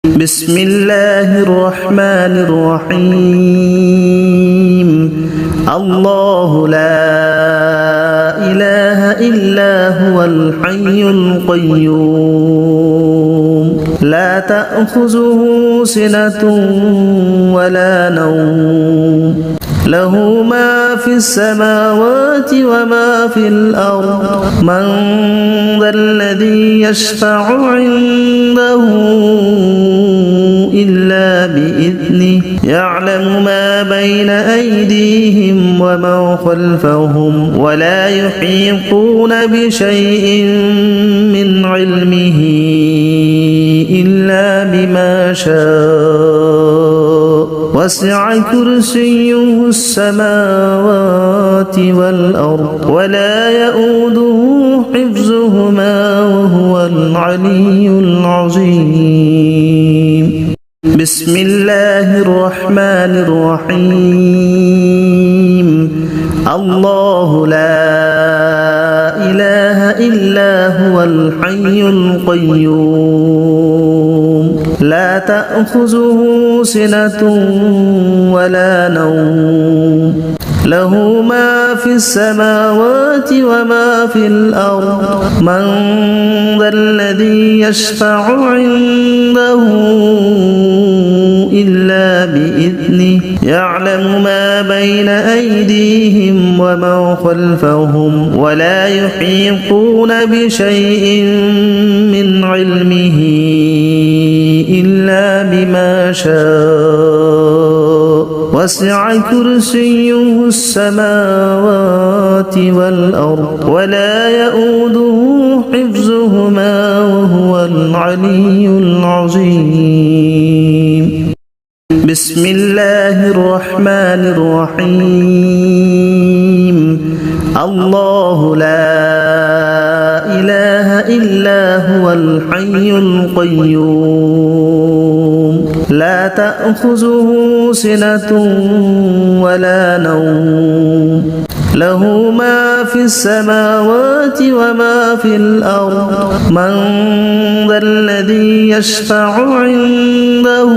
بسم الله الرحمن الرحيم الله لا إله إلا هو الحي القيوم لا تأخذه سنة ولا نوم له ما في السماوات وما في الأرض من ذا الذي يشفع عنده إلا بإذنه يعلم ما بين أيديهم وما خلفهم ولا يحيطون بشيء من علمه إلا بما شاء وسع كرسيه السماوات والأرض ولا يؤوده حفظهما وهو العلي العظيم بسم الله الرحمن الرحيم الله لا إله إلا هو الحي القيوم لا تأخذه سنة ولا نوم له ما في السماوات وما في الأرض من ذا الذي يشفع عنده إلا بإذنه يعلم ما بين أيديهم وما خلفهم ولا يحيطون بشيء من علمه إلا بما شاء وسع كرسيه السماوات والأرض ولا يؤوده حفظهما وهو العلي العظيم بسم الله الرحمن الرحيم الله لا إله إلا هو الحي القيوم لا تأخذه سنة ولا نوم له ما في السماوات وما في الأرض من ذا الذي يشفع عنده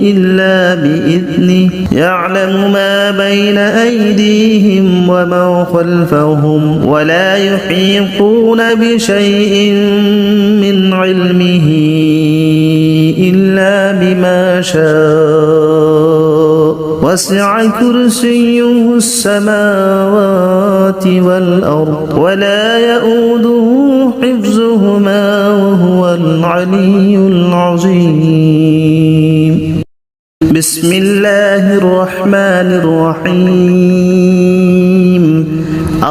إلا بإذنه يعلم ما بين أيديهم وما خلفهم ولا يحيطون بشيء من علمه إلا بما شاء وسع كرسيه السماوات والأرض ولا يؤوده حفظهما وهو العلي العظيم بسم الله الرحمن الرحيم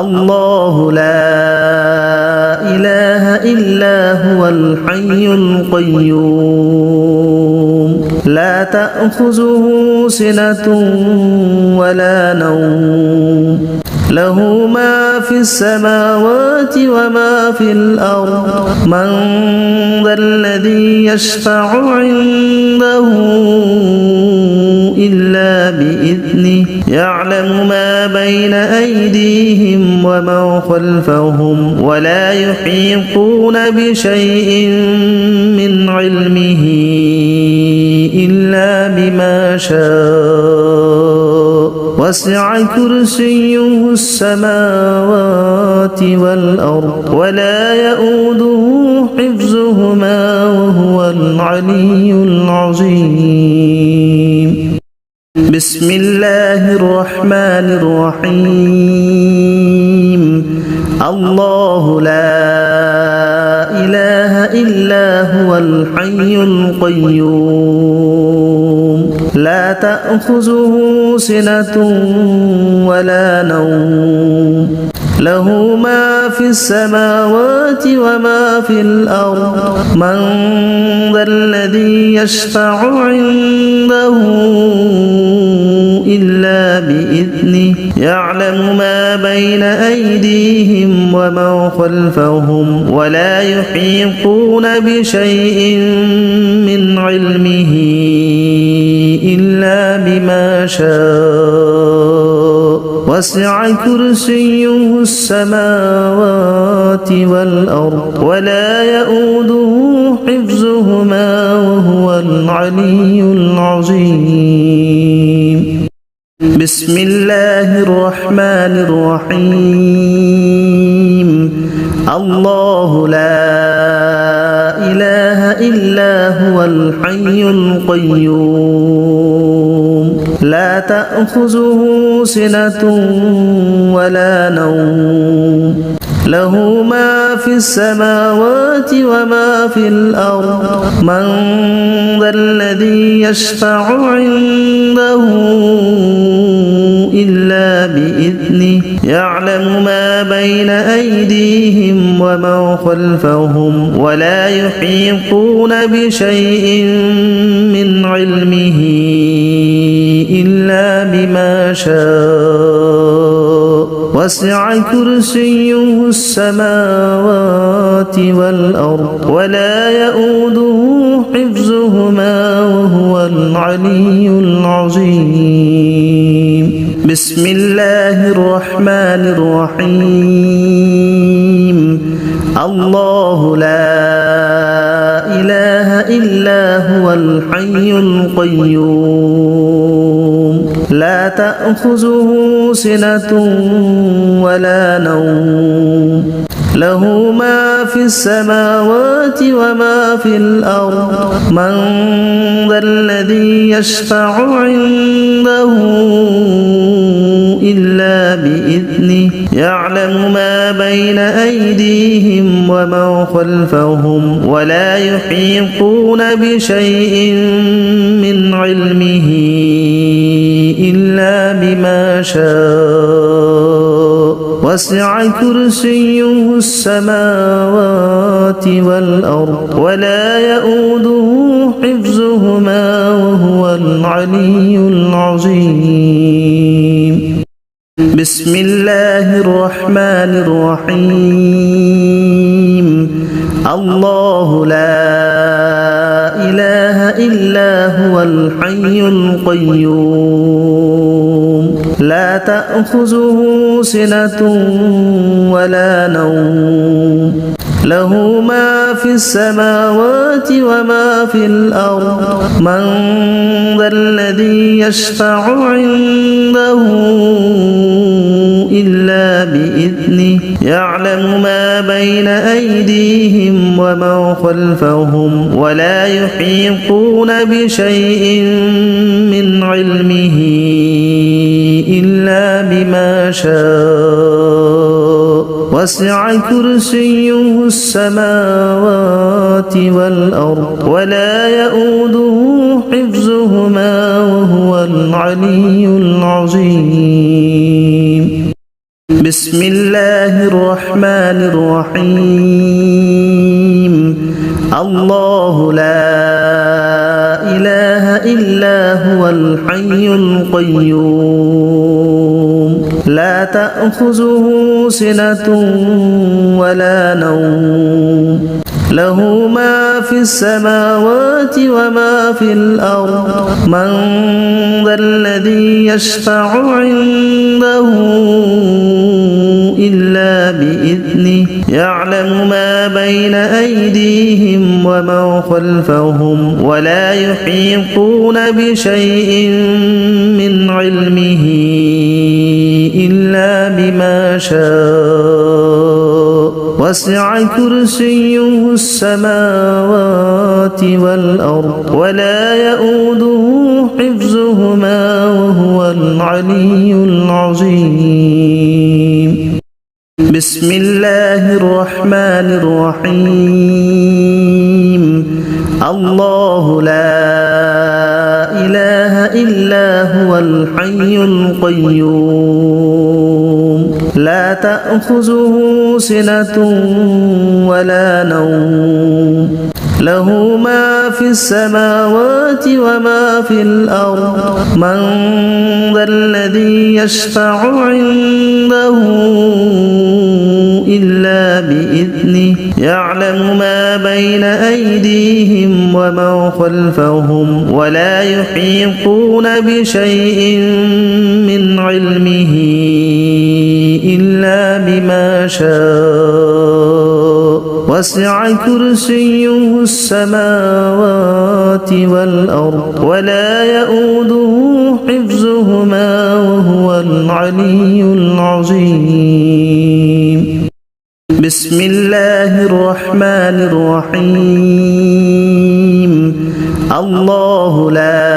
الله لا إله إلا هو الحي القيوم لا تأخذه سنة ولا نوم له ما في السماوات وما في الأرض من ذا الذي يشفع عنده إلا بإذنه يعلم ما بين أيديهم وما خلفهم ولا يحيطون بشيء من علمه إلا بما شاء وسع كرسيه السماوات والأرض ولا يؤوده حفظهما وهو العلي العظيم بسم الله الرحمن الرحيم الله لا إله إلا هو الحي القيوم لا تأخذه سنة ولا نوم له ما في السماوات وما في الأرض من ذا الذي يشفع عنده إلا بإذنه يعلم ما بين أيديهم وما خلفهم ولا يحيطون بشيء من علمه إلا بما شاء وسع كرسيه السماوات والأرض ولا يؤوده حفظهما وهو العلي العظيم بسم الله الرحمن الرحيم الله لا إله إلا هو الحي القيوم لا تأخذه سنة ولا نوم له ما في السماوات وما في الأرض من ذا الذي يشفع عنده إلا بإذنه يعلم ما بين أيديهم وما خلفهم ولا يحيطون بشيء من علمه إلا بما شاء وسع كرسيه السماوات والأرض ولا يؤوده حفظهما وهو العلي العظيم بسم الله الرحمن الرحيم الله لا إله إلا هو الحي القيوم لا تأخذه سنة ولا نوم له ما في السماوات وما في الأرض من ذا الذي يشفع عنده إلا بإذنه يعلم ما بين أيديهم وما خلفهم ولا يحيطون بشيء من علمه إلا بما شاء وسع كرسيه السماوات والأرض ولا يؤوده حفظهما وهو العلي العظيم بسم الله الرحمن الرحيم الله لا إله إلا هو الحي القيوم لا تأخذه سنة ولا نوم له ما في السماوات وما في الأرض من ذا الذي يشفع عنده إلا بإذنه يعلم ما بين أيديهم وما خلفهم ولا يحيطون بشيء من علمه إلا بما شاء وسع كرسيه السماوات والأرض ولا يؤوده حفظهما وهو العلي العظيم بسم الله الرحمن الرحيم الله لا إله إلا هو الحي القيوم لا تأخذه سنة ولا نوم له ما في السماوات وما في الأرض من ذا الذي يشفع عنده إلا بإذنه يعلم ما بين أيديهم وما خلفهم ولا يحيطون بشيء من علمه إلا بما شاء وسع كرسيه السماوات والأرض ولا يؤوده حفظهما وهو العلي العظيم بسم الله الرحمن الرحيم الله لا إله إلا هو الحي القيوم لا تأخذه سنة ولا نوم له ما في السماوات وما في الأرض من ذا الذي يشفع عنده إلا بإذنه يعلم ما بين أيديهم وما خلفهم ولا يحيطون بشيء من علمه إلا بما شاء وسع كرسيه السماوات والأرض ولا يؤوده حفظهما وهو العلي العظيم. بسم الله الرحمن الرحيم. الله لا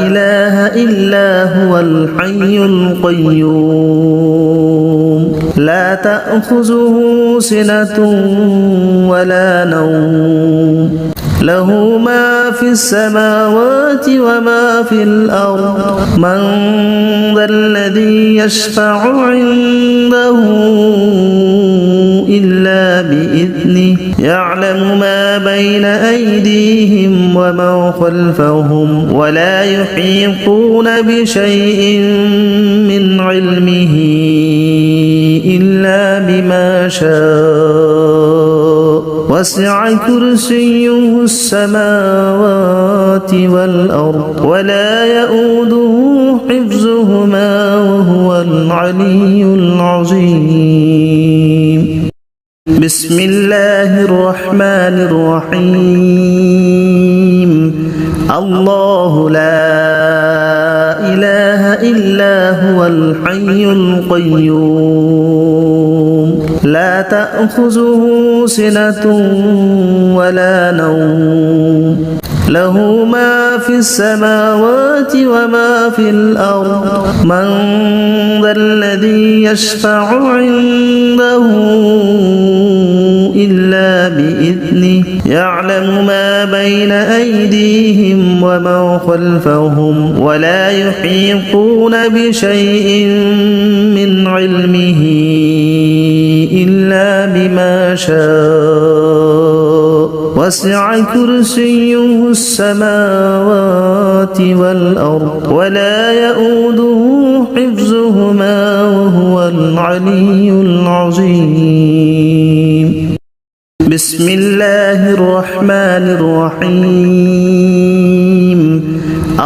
إله إلا هو الحي القيوم لا تأخذه سنة ولا نوم له ما في السماوات وما في الأرض من ذا الذي يشفع عنده إلا بإذنه يعلم ما بين أيديهم وما خلفهم ولا يحيطون بشيء من علمه إلا بما شاء وسع كرسيه السماوات والأرض ولا يؤوده حفظهما وهو العلي العظيم. بسم الله الرحمن الرحيم. الله لا إله إلا هو الحي القيوم لا تأخذه سنة ولا نوم له ما في السماوات وما في الأرض من ذا الذي يشفع عنده إلا بإذنه يعلم ما بين أيديهم وما خلفهم ولا يحيطون بشيء من علمه إلا بما شاء وسع كرسيه السماوات والأرض ولا يؤوده حفظهما وهو العلي العظيم. بسم الله الرحمن الرحيم.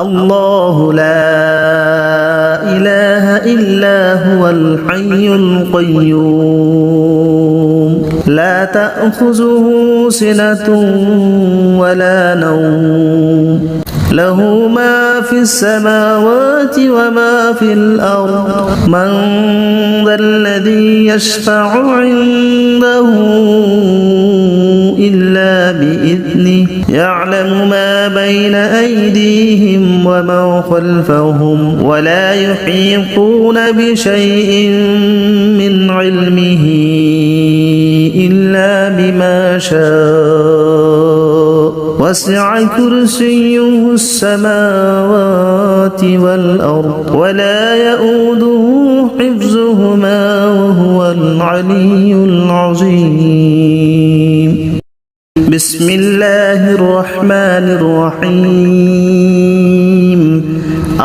الله لا إله إلا هو الحي القيوم لا تأخذه سنة ولا نوم له ما في السماوات وما في الأرض من ذا الذي يشفع عنده إلا بإذنه يعلم ما بين أيديهم وما خلفهم ولا يحيطون بشيء من علمه إلا بما شاء وسع كرسيه السماوات والأرض ولا يؤوده حفظهما وهو العلي العظيم. بسم الله الرحمن الرحيم.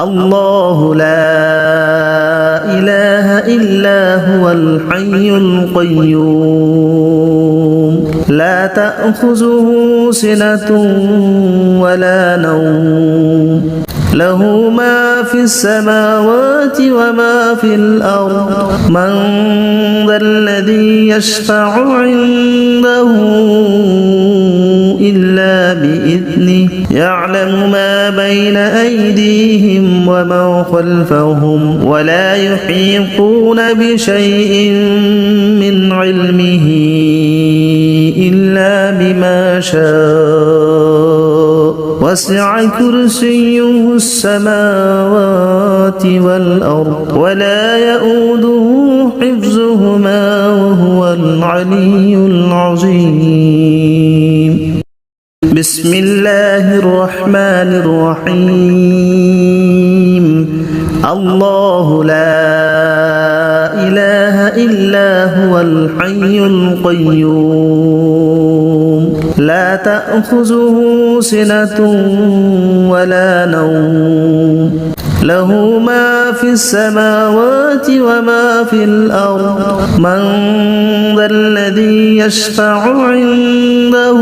الله لا إله إلا هو الحي القيوم لا تأخذه سنة ولا نوم له ما في السماوات وما في الأرض من ذا الذي يشفع عنده إلا بإذنه يعلم ما بين أيديهم وما خلفهم ولا يحيطون بشيء من علمه إلا بما شاء وسع كرسيه السماوات والأرض ولا يؤوده حفظهما وهو العلي العظيم. بسم الله الرحمن الرحيم. الله لا إله إلا هو الحي القيوم لا تأخذه سنة ولا نوم له ما في السماوات وما في الأرض من ذا الذي يشفع عنده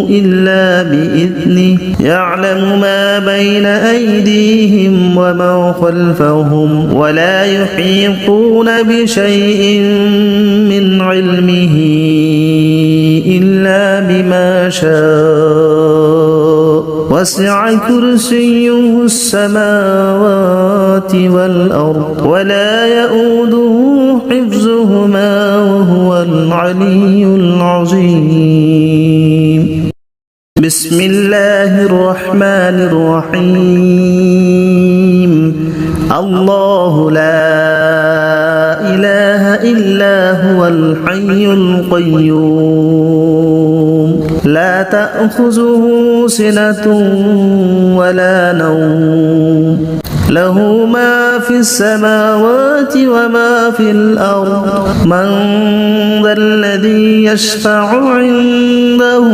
إلا بإذنه يعلم ما بين أيديهم وما خلفهم ولا يحيطون بشيء من علمه إلا بما شاء وسع كرسيه السماوات والأرض ولا يؤوده حفظهما وهو العلي العظيم بسم الله الرحمن الرحيم الله لا إله إلا هو الحي القيوم لا تأخذه سنة ولا نوم له ما في السماوات وما في الأرض من ذا الذي يشفع عنده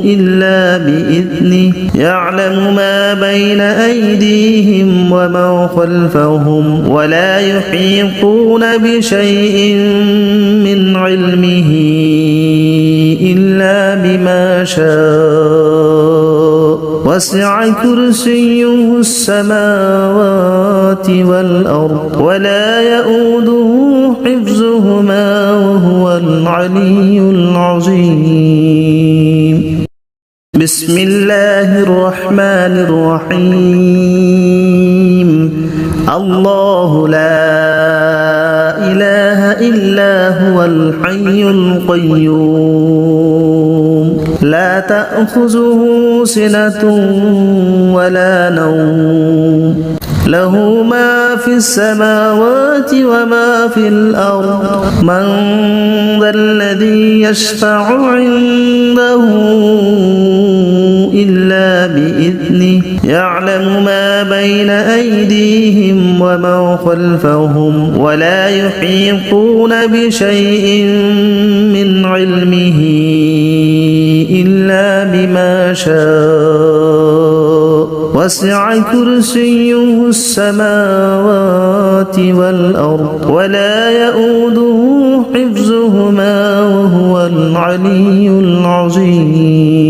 إلا بإذنه يعلم ما بين أيديهم وما خلفهم ولا يحيطون بشيء من علمه إلا بما شاء وسع كرسيه السماوات والأرض ولا يؤوده حفظهما وهو العلي العظيم بسم الله الرحمن الرحيم الله لا إله إلا هو الحي القيوم لا تأخذه سنة ولا نوم له ما في السماوات وما في الأرض من ذا الذي يشفع عنده إلا بإذنه يعلم ما بين أيديهم وما خلفهم ولا يحيطون بشيء من علمه إلا بما شاء وسع كرسيه السماوات والأرض ولا يؤوده حفظهما وهو العلي العظيم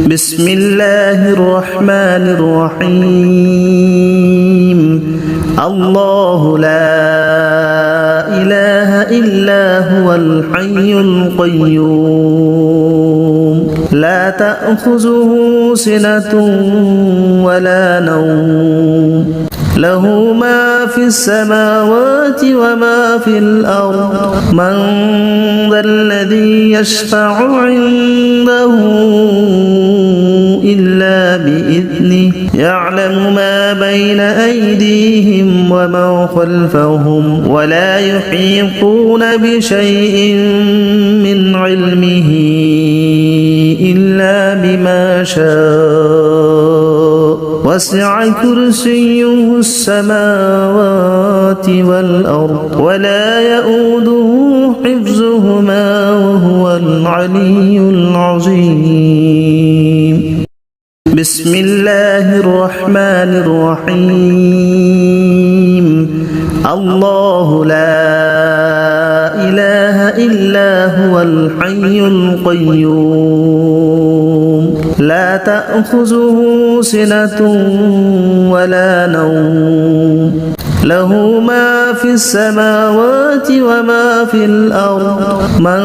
بسم الله الرحمن الرحيم الله لا إله إلا هو الحي القيوم لا تأخذه سنة ولا نوم له ما في السماوات وما في الأرض من ذا الذي يشفع عنده إلا بإذنه يعلم ما بين أيديهم وما خلفهم ولا يحيطون بشيء من علمه إلا بما شاء وسع كرسيه السماوات والأرض ولا يؤوده حفظهما وهو العلي العظيم بسم الله الرحمن الرحيم الله لا إله إلا هو الحي القيوم لا تأخذه سنة ولا نوم له ما في السماوات وما في الأرض من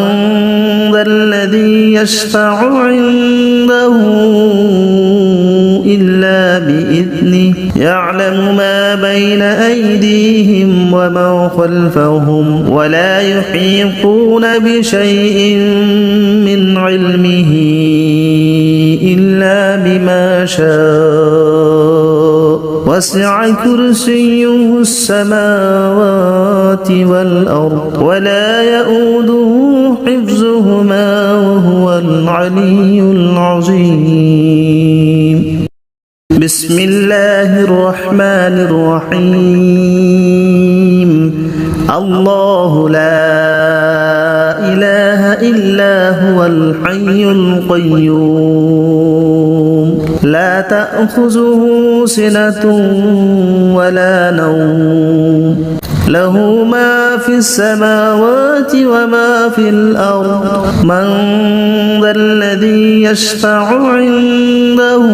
ذا الذي يشفع عنده إلا بإذنه يعلم ما بين أيديهم وما خلفهم ولا يحيطون بشيء من علمه إلا بما شاء وسع كرسيه السماوات والأرض ولا يؤوده حفظهما وهو العلي العظيم بسم الله الرحمن الرحيم الله لا إله إلا هو الحي القيوم لا تأخذه سنة ولا نوم له ما في السماوات وما في الأرض من ذا الذي يشفع عنده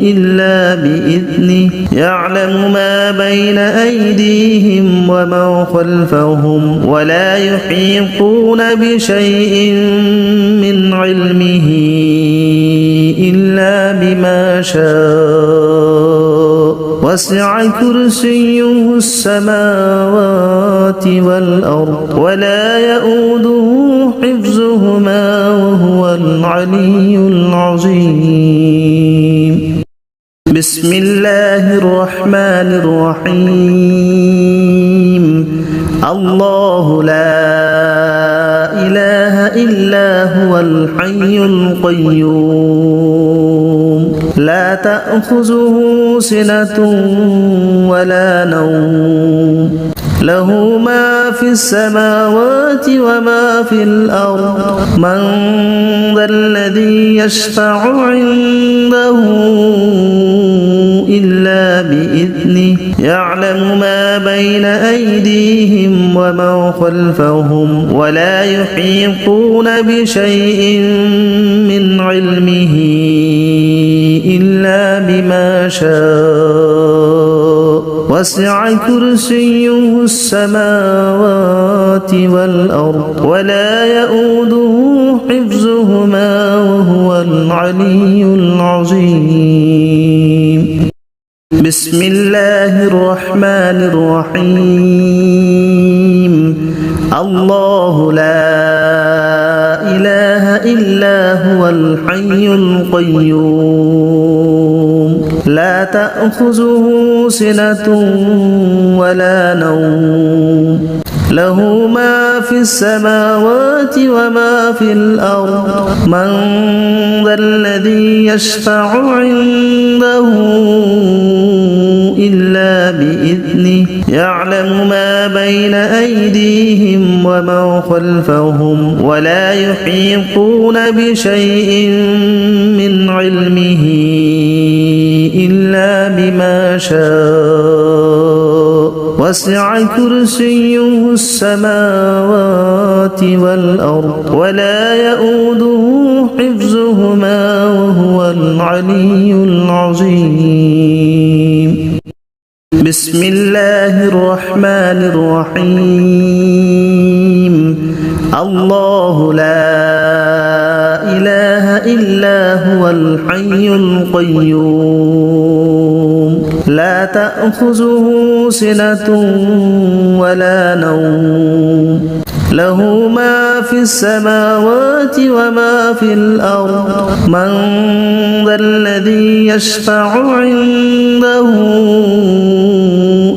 إلا بإذنه يعلم ما بين أيديهم وما خلفهم ولا يحيطون بشيء من علمه إلا بما شاء وسع كرسيه السماوات والأرض ولا يؤوده حفظهما وهو العلي العظيم بسم الله الرحمن الرحيم الله لا إله إلا هو الحي القيوم لا تأخذه سنة ولا نوم له ما في السماوات وما في الأرض من ذا الذي يشفع عنده إلا بإذنه يعلم ما بين أيديهم وما خلفهم ولا يحيطون بشيء من علمه إلا بما شاء وسع كرسيه السماوات والأرض ولا يؤوده حفظهما وهو العلي العظيم بسم الله الرحمن الرحيم الله لا إله إلا هو الحي القيوم لا تأخذه سنة ولا نوم له ما في السماوات وما في الأرض من ذا الذي يشفع عنده إلا بإذنه يعلم ما بين أيديهم وما خلفهم ولا يحيطون بشيء من علمه إلا بما شاء وسع كرسيه السماوات والأرض ولا يؤوده حفظهما وهو العلي العظيم بسم الله الرحمن الرحيم الله لا إله إلا هو الحي القيوم لا تأخذه سنة ولا نوم له ما في السماوات وما في الأرض من ذا الذي يشفع عنده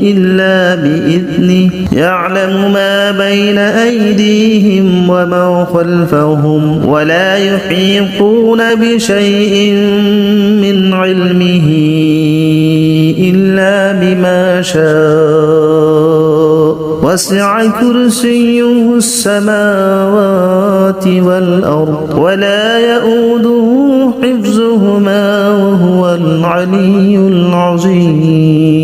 إلا بإذنه يعلم ما بين أيديهم وما خلفهم ولا يحيطون بشيء من علمه إلا بما شاء وسع كرسيه السماوات والأرض ولا يؤوده حفظهما وهو العلي العظيم